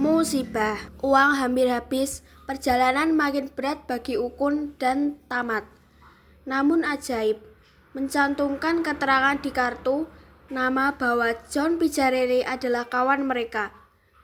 Musibah, uang hampir habis, perjalanan makin berat bagi Ukun dan Tamat. Namun ajaib, mencantumkan keterangan di kartu nama bahwa John Pijarere adalah kawan mereka.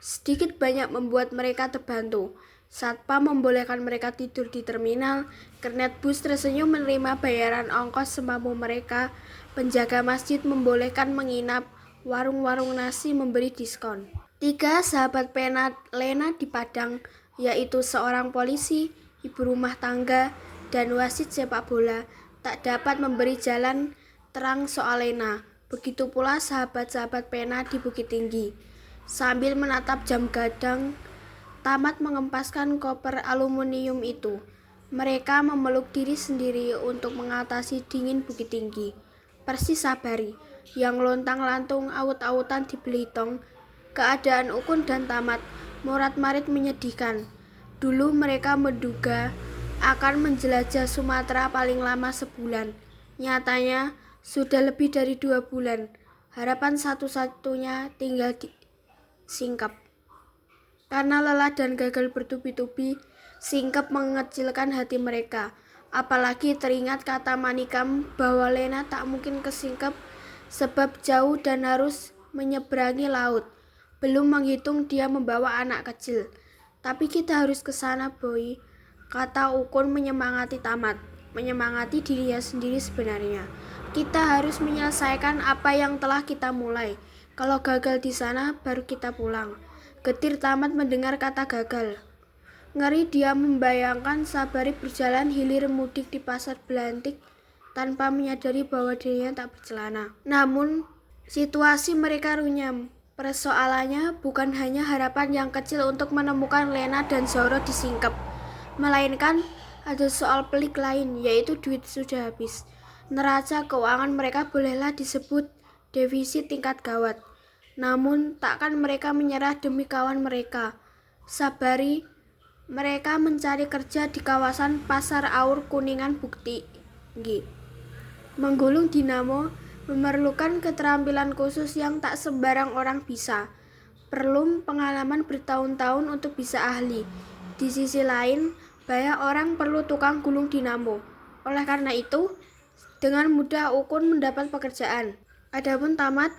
Sedikit banyak membuat mereka terbantu. Satpam membolehkan mereka tidur di terminal, kernet bus tersenyum menerima bayaran ongkos semampu mereka, penjaga masjid membolehkan menginap, warung-warung nasi memberi diskon. 3 sahabat pena Lena di Padang, yaitu seorang polisi, ibu rumah tangga, dan wasit sepak bola, tak dapat memberi jalan terang soal Lena. Begitu pula sahabat-sahabat pena di Bukit Tinggi. Sambil menatap jam gadang, Tamat mengempaskan koper aluminium itu. Mereka memeluk diri sendiri untuk mengatasi dingin Bukit Tinggi. Persis Sabari, yang lontang-lantung aut-autan di Belitung. Keadaan Ukun dan Tamat morat-marit menyedihkan. Dulu mereka menduga akan menjelajah Sumatera paling lama sebulan. Nyatanya sudah lebih dari 2 bulan. Harapan satu-satunya tinggal di Singkep. Karena lelah dan gagal bertubi-tubi, Singkep mengecilkan hati mereka. Apalagi teringat kata Manikam bahwa Lena tak mungkin ke Singkep sebab jauh dan harus menyeberangi laut. Belum menghitung dia membawa anak kecil. Tapi kita harus ke sana, Boy, kata Ukun menyemangati Tamat. Menyemangati dirinya sendiri sebenarnya. Kita harus menyelesaikan apa yang telah kita mulai. Kalau gagal di sana, baru kita pulang. Getir Tamat mendengar kata gagal. Ngeri dia membayangkan Sabari berjalan hilir mudik di pasar Belantik tanpa menyadari bahwa dirinya tak bercelana. Namun, situasi mereka runyam. Persoalannya bukan hanya harapan yang kecil untuk menemukan Lena dan Zoro di Singkep, melainkan ada soal pelik lain, yaitu duit sudah habis. Neraca keuangan mereka bolehlah disebut defisit tingkat gawat. Namun takkan mereka menyerah demi kawan mereka, Sabari. Mereka mencari kerja di kawasan Pasar Aur Kuningan Bukit Tinggi. Menggulung dinamo memerlukan keterampilan khusus yang tak sembarang orang bisa. Perlu pengalaman bertahun-tahun untuk bisa ahli. Di sisi lain, banyak orang perlu tukang gulung dinamo. Oleh karena itu, dengan mudah Ukun mendapat pekerjaan. Adapun Tamat,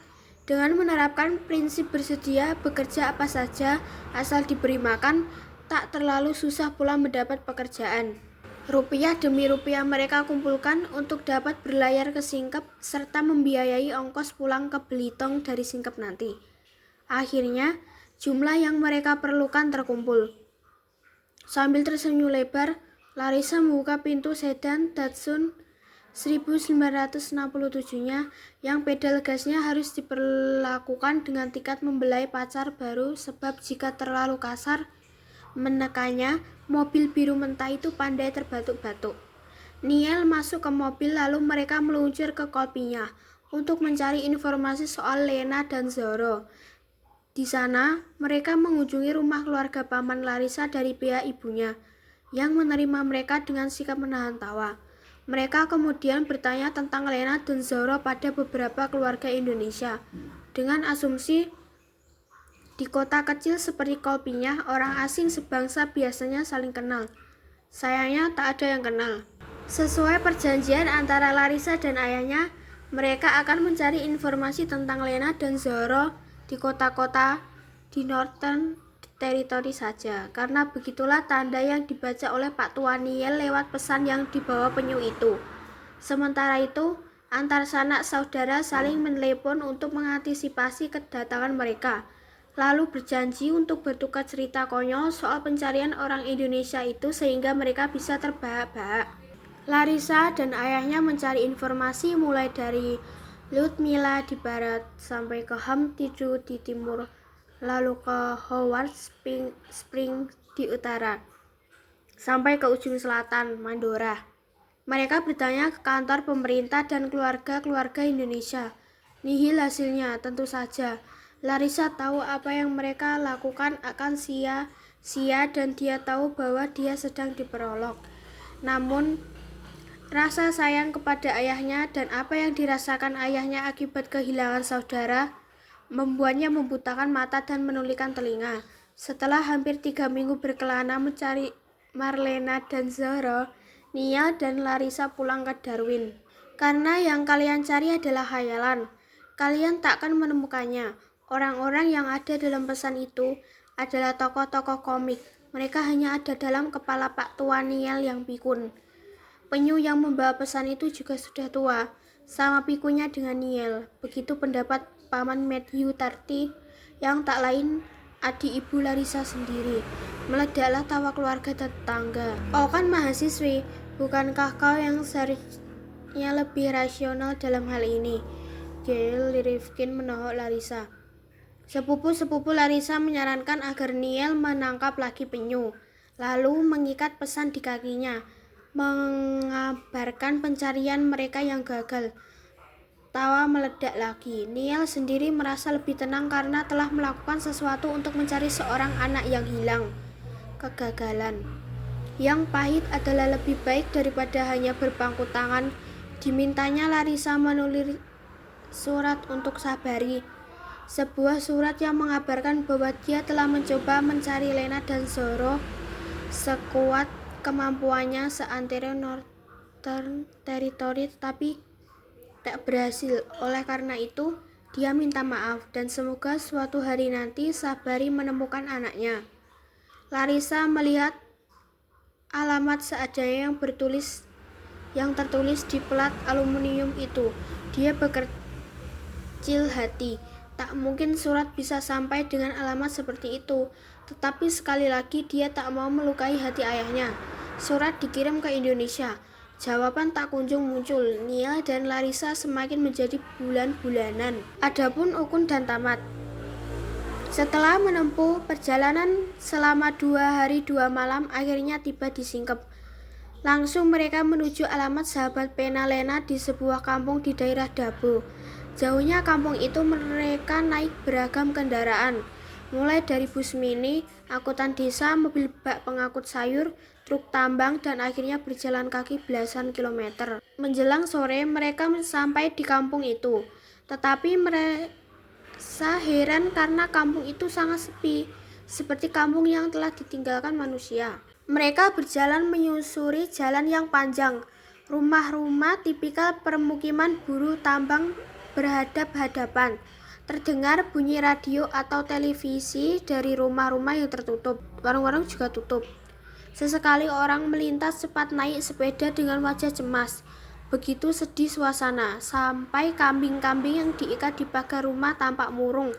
dengan menerapkan prinsip bersedia bekerja apa saja asal diberi makan, tak terlalu susah pula mendapat pekerjaan. Rupiah demi rupiah mereka kumpulkan untuk dapat berlayar ke Singkep serta membiayai ongkos pulang ke Belitung dari Singkep nanti. Akhirnya, jumlah yang mereka perlukan terkumpul. Sambil tersenyum lebar, Larissa membuka pintu sedan Datsun 1967-nya yang pedal gasnya harus diperlakukan dengan tingkat membelai pacar baru sebab jika terlalu kasar menekannya, mobil biru mentah itu pandai terbatuk-batuk. Niel masuk ke mobil lalu mereka meluncur ke kopinya untuk mencari informasi soal Lena dan Zoro. Di sana, mereka mengunjungi rumah keluarga paman Larissa dari pihak ibunya, yang menerima mereka dengan sikap menahan tawa. Mereka kemudian bertanya tentang Lena dan Zoro pada beberapa keluarga Indonesia, dengan asumsi di kota kecil seperti Kolpinya, orang asing sebangsa biasanya saling kenal. Sayangnya tak ada yang kenal. Sesuai perjanjian antara Larissa dan ayahnya, mereka akan mencari informasi tentang Lena dan Zoro di kota-kota di Northern Territory saja, karena begitulah tanda yang dibaca oleh Pak Tuan Niel lewat pesan yang dibawa penyu itu. Sementara itu, antar sanak saudara saling menelepon untuk mengantisipasi kedatangan mereka, lalu berjanji untuk bertukar cerita konyol soal pencarian orang Indonesia itu sehingga mereka bisa terbahak-bahak. Larissa dan ayahnya mencari informasi mulai dari Ludmilla di barat sampai ke Hamtidu di timur, lalu ke Howard Spring di utara, sampai ke ujung selatan, Mandora. Mereka bertanya ke kantor pemerintah dan keluarga-keluarga Indonesia. Nihil hasilnya, tentu saja. Larissa tahu apa yang mereka lakukan akan sia-sia dan dia tahu bahwa dia sedang diperolok. Namun, rasa sayang kepada ayahnya dan apa yang dirasakan ayahnya akibat kehilangan saudara membuatnya membutakan mata dan menulikan telinga. Setelah hampir 3 minggu berkelana mencari Marlena dan Zoro, Niall dan Larissa pulang ke Darwin. Karena yang kalian cari adalah khayalan, kalian takkan menemukannya. Orang-orang yang ada dalam pesan itu adalah tokoh-tokoh komik. Mereka hanya ada dalam kepala Pak Tua Niall yang pikun. Penyu yang membawa pesan itu juga sudah tua, sama pikunnya dengan Niall. Begitu pendapat Paman Matthew Tarty yang tak lain adik ibu Larissa sendiri. Meledaklah tawa keluarga tetangga. Oh kan mahasiswi, bukankah kau yang seharusnya lebih rasional dalam hal ini? Gail Rifkin menohok Larissa. Sepupu-sepupu Larissa menyarankan agar Niall menangkap lagi penyu, lalu mengikat pesan di kakinya, mengabarkan pencarian mereka yang gagal. Tawa meledak lagi. Niall sendiri merasa lebih tenang karena telah melakukan sesuatu untuk mencari seorang anak yang hilang. Kegagalan yang pahit adalah lebih baik daripada hanya berpangku tangan. Dimintanya Larissa menulis surat untuk Sabari, sebuah surat yang mengabarkan bahwa dia telah mencoba mencari Lena dan Zoro sekuat kemampuannya seantero Northern Territory, tetapi tak berhasil. Oleh karena itu, dia minta maaf dan semoga suatu hari nanti Sabari menemukan anaknya. Larissa melihat alamat seadanya yang tertulis di plat aluminium itu. Dia berkecil hati. Tak mungkin surat bisa sampai dengan alamat seperti itu. Tetapi sekali lagi dia tak mau melukai hati ayahnya. Surat dikirim ke Indonesia. Jawaban tak kunjung muncul. Niall dan Larissa semakin menjadi bulan-bulanan. Adapun Ukun dan Tamat, setelah menempuh perjalanan selama 2 hari 2 malam, akhirnya tiba di Singkep. Langsung mereka menuju alamat sahabat Pena Lena di sebuah kampung di daerah Dabo. Jauhnya kampung itu mereka naik beragam kendaraan, mulai dari bus mini, angkutan desa, mobil bak pengangkut sayur, truk tambang, dan akhirnya berjalan kaki belasan kilometer. Menjelang sore mereka sampai di kampung itu, tetapi mereka heran karena kampung itu sangat sepi, seperti kampung yang telah ditinggalkan manusia. Mereka berjalan menyusuri jalan yang panjang. Rumah-rumah tipikal permukiman buruh tambang berhadap-hadapan. Terdengar bunyi radio atau televisi dari rumah-rumah yang tertutup. Warung-warung juga tutup. Sesekali orang melintas cepat naik sepeda dengan wajah cemas. Begitu sedih suasana, sampai kambing-kambing yang diikat di pagar rumah tampak murung.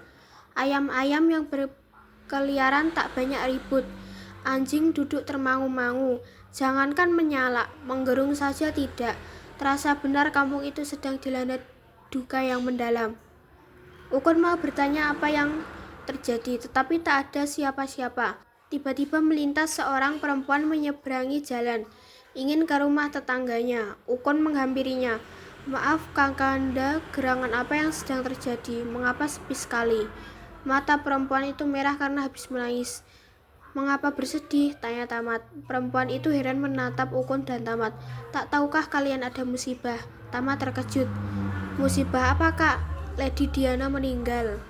Ayam-ayam yang berkeliaran tak banyak ribut. Anjing duduk termangu-mangu. Jangankan menyala, menggerung saja tidak. Terasa benar kampung itu sedang dilanda duka yang mendalam. Ukun mau bertanya apa yang terjadi, tetapi tak ada siapa-siapa. Tiba-tiba melintas seorang perempuan menyeberangi jalan, ingin ke rumah tetangganya. Ukun menghampirinya. Maaf Kakanda, gerangan apa yang sedang terjadi? Mengapa sepi sekali? Mata perempuan itu merah karena habis menangis. Mengapa bersedih? Tanya Tamat. Perempuan itu heran menatap Ukun dan Tamat. Tak tahukah kalian ada musibah? Tamat terkejut. Musibah apa kak? Lady Diana meninggal.